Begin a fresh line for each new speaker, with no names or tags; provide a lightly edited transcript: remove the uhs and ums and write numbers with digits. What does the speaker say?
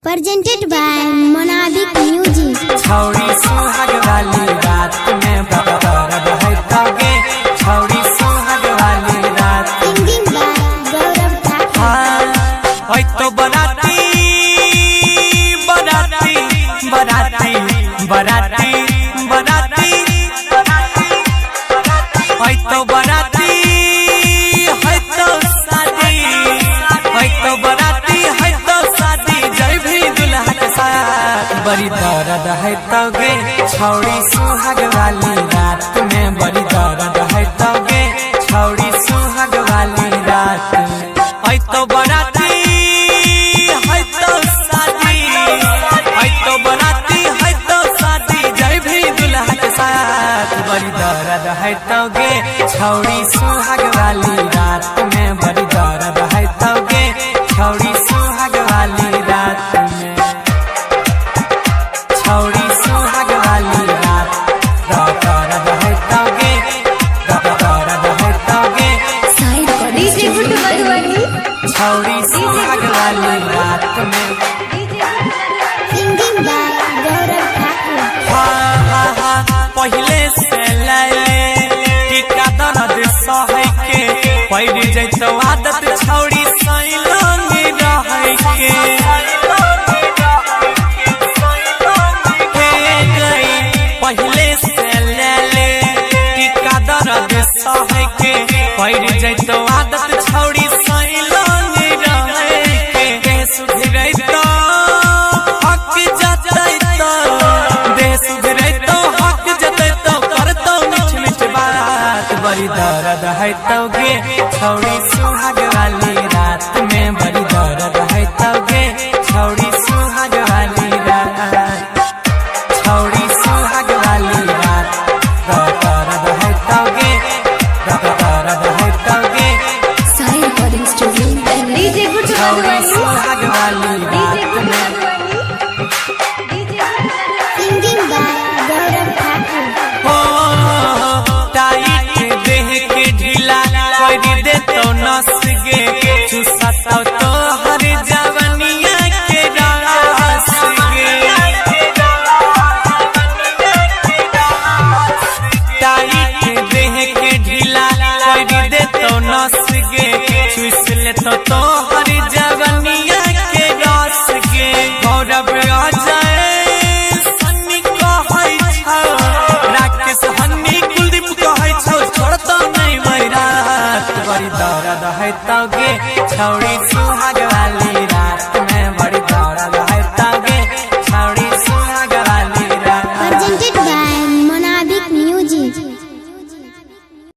Presented by Monadic Music.
छौरी सुहाग वाली रात में बरद है तगे छौरी सुहाग वाली रात
Singing by Gaurav Thakur.
ओए तो बराती बराती बराती बराती बराती ओए तो बराती है तो शादी ओए तो बराती है तो शादी जय भी दुल्हा के साथ बड़ी दर्द है तगे छौरी सुहाग वाली रात में बड़ी दर्द है तगे छौरी सुहाग वाली रात ओए तो बराती है तो शादी ओए तो बराती है तो शादी जय भी दुल्हा के साथ बड़ी दर्द है तगे छौरी सुहाग वाली रात में बड़ी दर्द है तगे छौरी सुहाग वाली रात में छौरी सुहाग वाली रात दर्द है तगे दर्द है तगे छौरी सुहाग वाली रात में
Singing by Gaurav Thakur.
पहले से लाले टीका दर्द सहे के पैर जैतो आदत छौरी सैलंगी रहे के पहले से लाले टीका दर्द सहे के पैर जैतो आदत छौरी सैलंगी रहे के सुधरै तो हक जतै तो देह सुधरै तो हक जतै तो करतो मीठ मीठ बात बड़ी दर्द है तोगे छौरी सुहाग वाली रात में बड़ी दर्द है तोगे छौरी सुहाग वाली रात छौरी सुहाग वाली रात दर्द है तोगे दर्द है तोगे छौरी सुहाग वाली रात में
Singing by Gaurav Thakur.
Tight देह के ढीला कर दे तो नस गे चुसतो तो हर जवनिया के रास गे टाइट देह के ढीला कर दे तो नस गे चुस ले तो हर जवनिया के रास गे गौरव आ जाए सन्नी कहै छौ राकेश हन्नी कुलदीप कहै छौ छोड़तो नहीं मैरात बड़ी दर्द है तगे छौरी